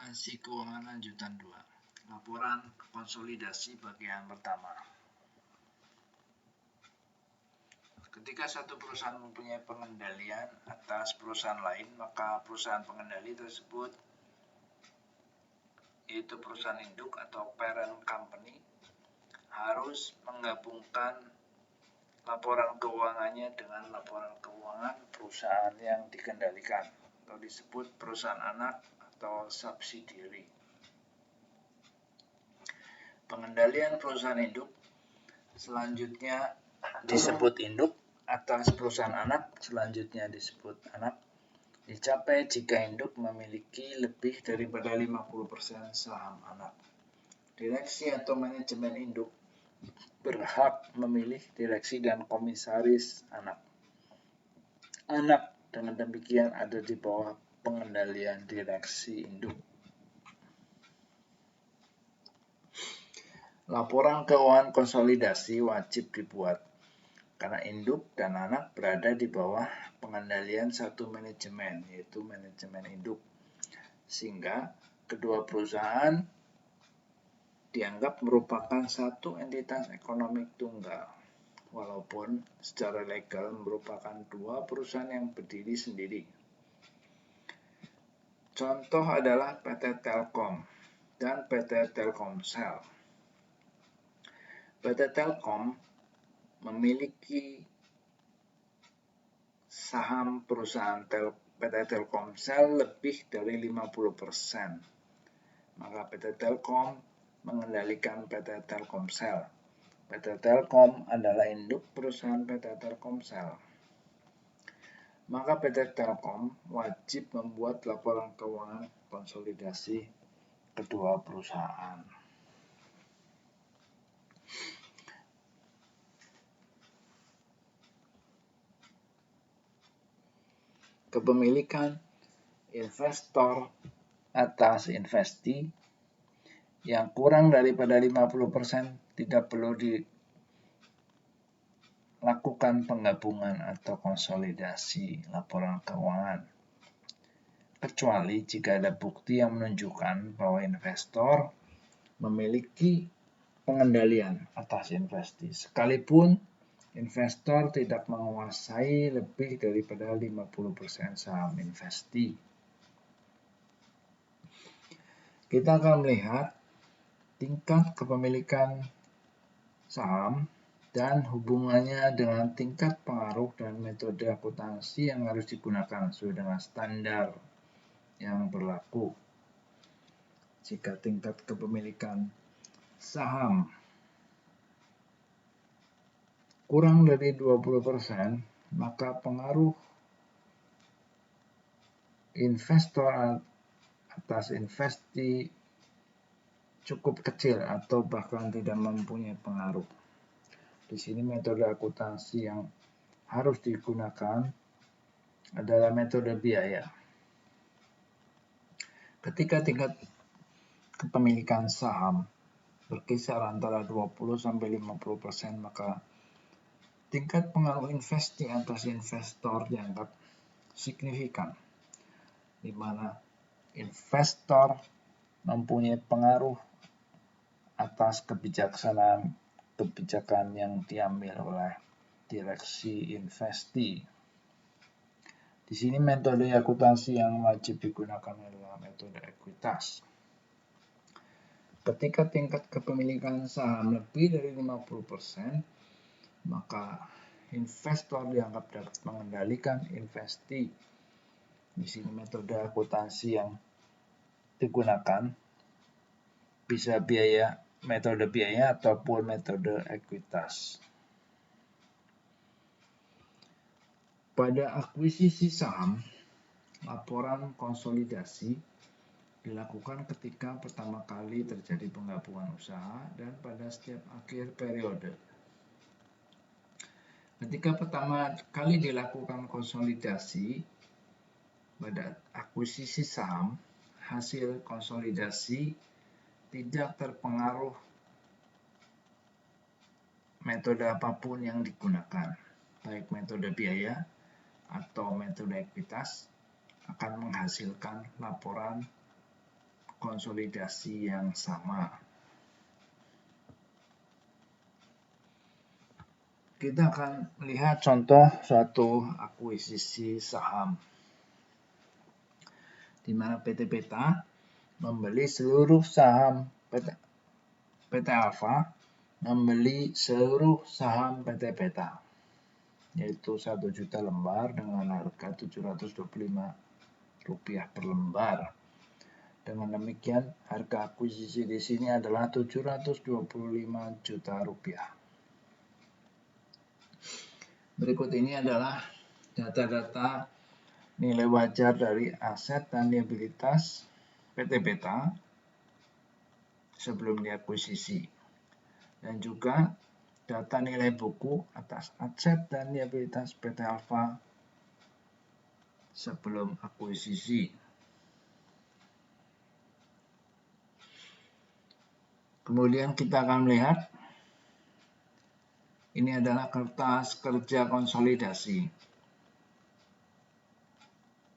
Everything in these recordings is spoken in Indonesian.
Akuntansi Keuangan Lanjutan 2. Laporan konsolidasi bagian pertama. Ketika satu perusahaan mempunyai pengendalian atas perusahaan lain, maka perusahaan pengendali tersebut, yaitu perusahaan induk atau parent company, harus menggabungkan laporan keuangannya dengan laporan keuangan perusahaan yang dikendalikan, atau disebut perusahaan anak atau subsidiary. Pengendalian perusahaan induk selanjutnya disebut induk, atas perusahaan anak selanjutnya disebut anak, dicapai jika induk memiliki lebih daripada 50% saham anak. Direksi atau manajemen induk berhak memilih direksi dan komisaris anak. Anak dengan demikian ada di bawah pengendalian direksi induk. Laporan keuangan konsolidasi wajib dibuat karena induk dan anak berada di bawah pengendalian satu manajemen, yaitu manajemen induk, sehingga kedua perusahaan dianggap merupakan satu entitas ekonomi tunggal, walaupun secara legal merupakan dua perusahaan yang berdiri sendiri. Contoh adalah PT Telkom dan PT Telkomsel. PT Telkom memiliki saham perusahaan PT Telkomsel lebih dari 50%. Maka PT Telkom mengendalikan PT Telkomsel. PT Telkom adalah induk perusahaan PT Telkomsel. Maka PT Telkom wajib membuat laporan keuangan konsolidasi kedua perusahaan. Kepemilikan investor atas investee yang kurang daripada 50% tidak perlu dilakukan penggabungan atau konsolidasi laporan keuangan, kecuali jika ada bukti yang menunjukkan bahwa investor memiliki pengendalian atas investee, sekalipun investor tidak menguasai lebih daripada 50% saham investee. Kita akan melihat tingkat kepemilikan saham dan hubungannya dengan tingkat pengaruh dan metode akuntansi yang harus digunakan sesuai dengan standar yang berlaku. Jika tingkat kepemilikan saham kurang dari 20%, maka pengaruh investor atas investee cukup kecil atau bahkan tidak mempunyai pengaruh. Di sini metode akuntansi yang harus digunakan adalah metode biaya. Ketika tingkat kepemilikan saham berkisar antara 20-50%, maka tingkat pengaruh investee atas investor dianggap signifikan, di mana investor mempunyai pengaruh atas kebijakan yang diambil oleh direksi investee. Di sini metode akuntansi yang wajib digunakan adalah metode ekuitas. Ketika tingkat kepemilikan saham lebih dari 50%, maka investor dianggap dapat mengendalikan investee. Di sini metode akuntansi yang digunakan bisa metode biaya ataupun metode ekuitas. Pada akuisisi saham, laporan konsolidasi dilakukan ketika pertama kali terjadi penggabungan usaha dan pada setiap akhir periode. Ketika pertama kali dilakukan konsolidasi pada akuisisi saham, hasil konsolidasi tidak terpengaruh metode apapun yang digunakan, baik metode biaya atau metode ekuitas, akan menghasilkan laporan konsolidasi yang sama. Kita akan melihat contoh suatu akuisisi saham, di mana PT Peta membeli seluruh saham PT Alfa, membeli seluruh saham PT Peta, yaitu 1 juta lembar dengan harga Rp725 per lembar. Dengan demikian, harga akuisisi di sini adalah Rp725 juta. Berikut ini adalah data-data nilai wajar dari aset dan liabilitas PT Peta sebelum diakuisisi, dan juga data nilai buku atas aset dan liabilitas PT Alfa sebelum akuisisi. Kemudian kita akan melihat ini adalah kertas kerja konsolidasi.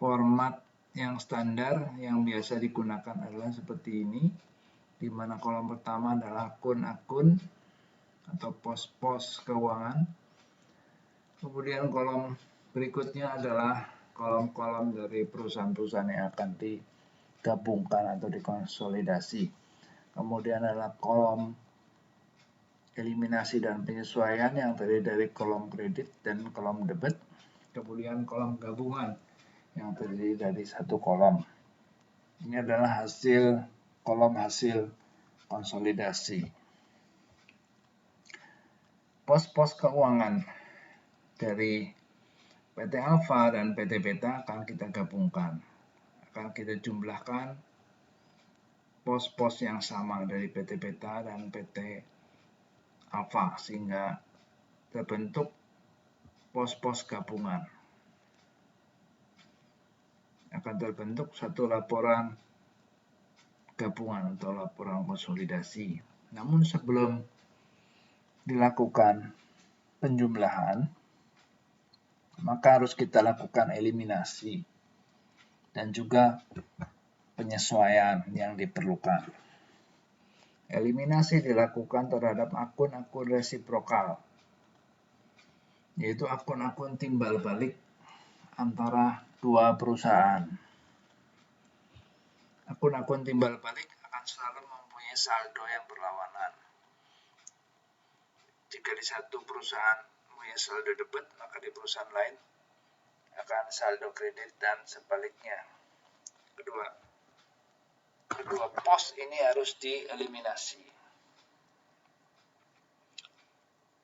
Format yang standar yang biasa digunakan adalah seperti ini, di mana kolom pertama adalah akun-akun atau pos-pos keuangan. Kemudian kolom berikutnya adalah kolom-kolom dari perusahaan-perusahaan yang akan digabungkan atau dikonsolidasi. Kemudian adalah kolom eliminasi dan penyesuaian yang terdiri dari kolom kredit dan kolom debit. Kemudian kolom gabungan yang terdiri dari satu kolom. Ini adalah kolom hasil konsolidasi. Pos-pos keuangan dari PT Alfa dan PT Peta akan kita gabungkan. Akan kita jumlahkan pos-pos yang sama dari PT Peta dan PT Alfa sehingga terbentuk pos-pos gabungan. Akan terbentuk satu laporan gabungan atau laporan konsolidasi. Namun sebelum dilakukan penjumlahan, maka harus kita lakukan eliminasi dan juga penyesuaian yang diperlukan. Eliminasi dilakukan terhadap akun-akun resiprokal, yaitu akun-akun timbal balik antara dua perusahaan. Akun-akun timbal balik akan selalu mempunyai saldo yang berlawanan. Jika di satu perusahaan mempunyai saldo debit, maka di perusahaan lain akan saldo kredit dan sebaliknya. Kedua pos ini harus dieliminasi.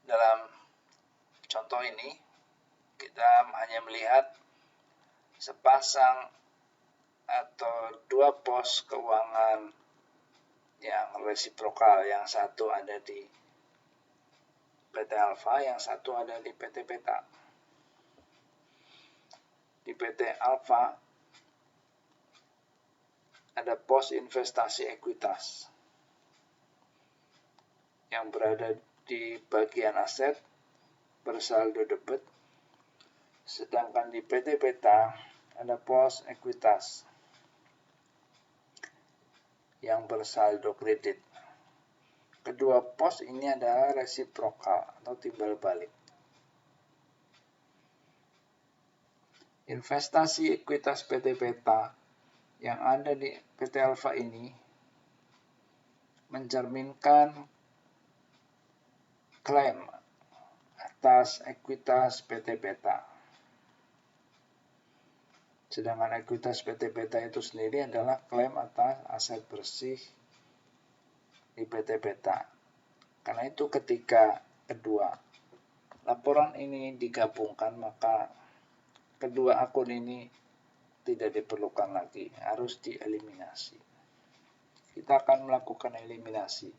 Dalam contoh ini, kita hanya melihat sepasang atau dua pos keuangan yang resiprokal. Yang satu ada di PT Alfa, yang satu ada di PT Peta. Di PT Alfa ada pos investasi ekuitas yang berada di bagian aset bersaldo debit, sedangkan di PT Peta ada pos ekuitas yang bersaldo kredit. Kedua pos ini adalah resiprokal atau timbal balik. Investasi ekuitas PT Peta yang ada di PT Alfa ini mencerminkan klaim atas ekuitas PT Peta. Sedangkan ekuitas PT Peta itu sendiri adalah klaim atas aset bersih di PT Peta. Karena itu ketika kedua laporan ini digabungkan, maka kedua akun ini tidak diperlukan lagi, harus dieliminasi. Kita akan melakukan eliminasi.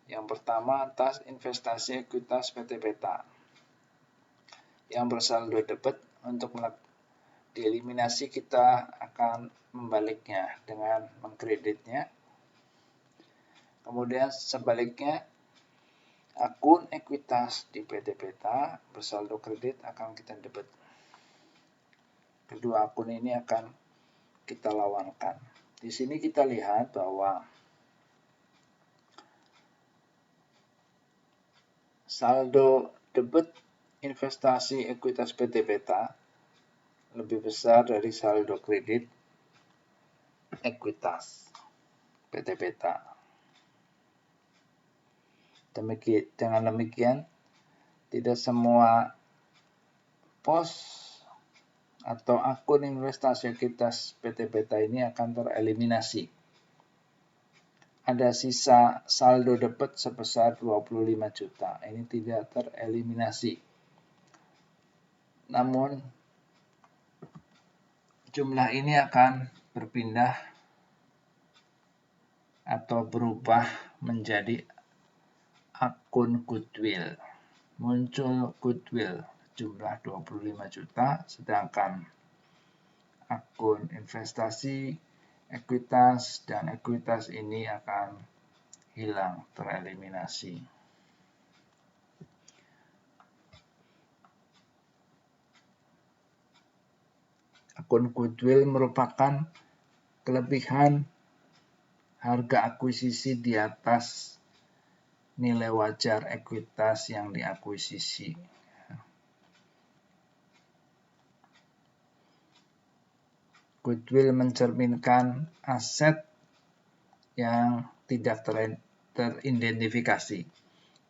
Yang pertama atas investasi ekuitas PT Peta yang bersaldo debit. Untuk dieliminasi kita akan membaliknya dengan mengkreditnya. Kemudian sebaliknya, akun ekuitas di PT Peta bersaldo kredit akan kita debit. Kedua akun ini akan kita lawankan. Di sini kita lihat bahwa saldo debit investasi ekuitas PT Beta lebih besar dari saldo kredit ekuitas PT Beta. Dengan demikian, tidak semua pos atau akun investasi ekuitas PT Beta ini akan tereliminasi. Ada sisa saldo debit sebesar 25 juta. Ini tidak tereliminasi. Namun, jumlah ini akan berpindah atau berubah menjadi akun goodwill. Muncul goodwill jumlah 25 juta, sedangkan akun investasi ekuitas dan ekuitas ini akan hilang, tereliminasi. Akun goodwill merupakan kelebihan harga akuisisi di atas nilai wajar ekuitas yang diakuisisi. Goodwill mencerminkan aset yang tidak teridentifikasi.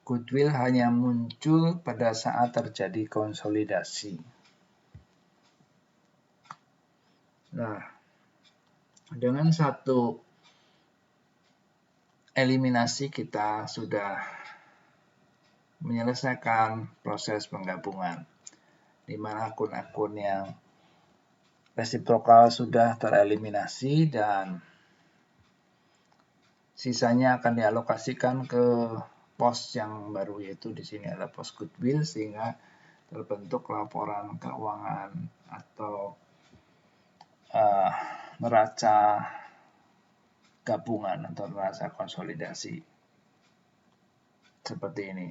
Goodwill hanya muncul pada saat terjadi konsolidasi. Nah, dengan satu eliminasi kita sudah menyelesaikan proses penggabungan, di mana akun-akun yang resiprokal sudah tereliminasi dan sisanya akan dialokasikan ke pos yang baru, yaitu di sini ada pos goodwill, sehingga terbentuk laporan keuangan atau neraca gabungan atau neraca konsolidasi seperti ini.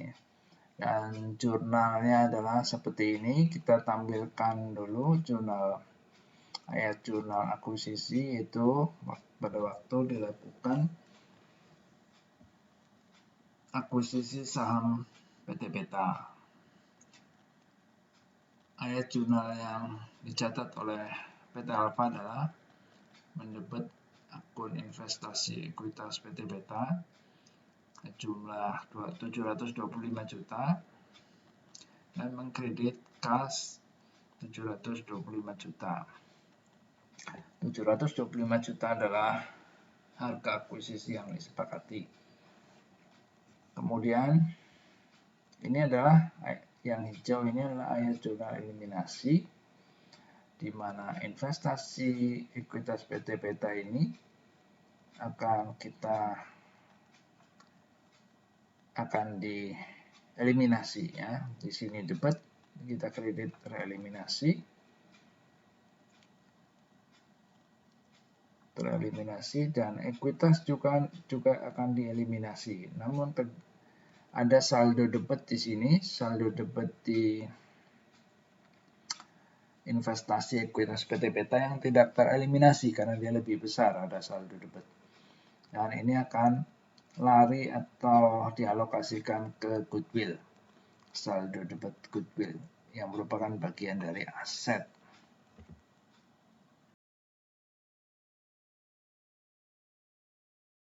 Dan jurnalnya adalah seperti ini. Kita tampilkan dulu jurnal akuisisi, itu pada waktu dilakukan akuisisi saham PT Beta. Ayat jurnal yang dicatat oleh PT Alfa adalah mendebit akun investasi ekuitas PT Beta jumlah 725 juta dan mengkredit kas 725 juta. 725 juta adalah harga akuisisi yang disepakati. Kemudian ini adalah yang hijau, ini adalah ayat jurnal eliminasi, di mana investasi ekuitas PT Beta ini akan dieliminasi ya. Di sini debit, kita kredit tereliminasi dan ekuitas juga akan dieliminasi. Namun ada saldo debit di sini, saldo debit di investasi ekuitas PT Beta yang tidak tereliminasi karena dia lebih besar, ada saldo debit. Dan ini akan lari atau dialokasikan ke goodwill, saldo debit goodwill yang merupakan bagian dari aset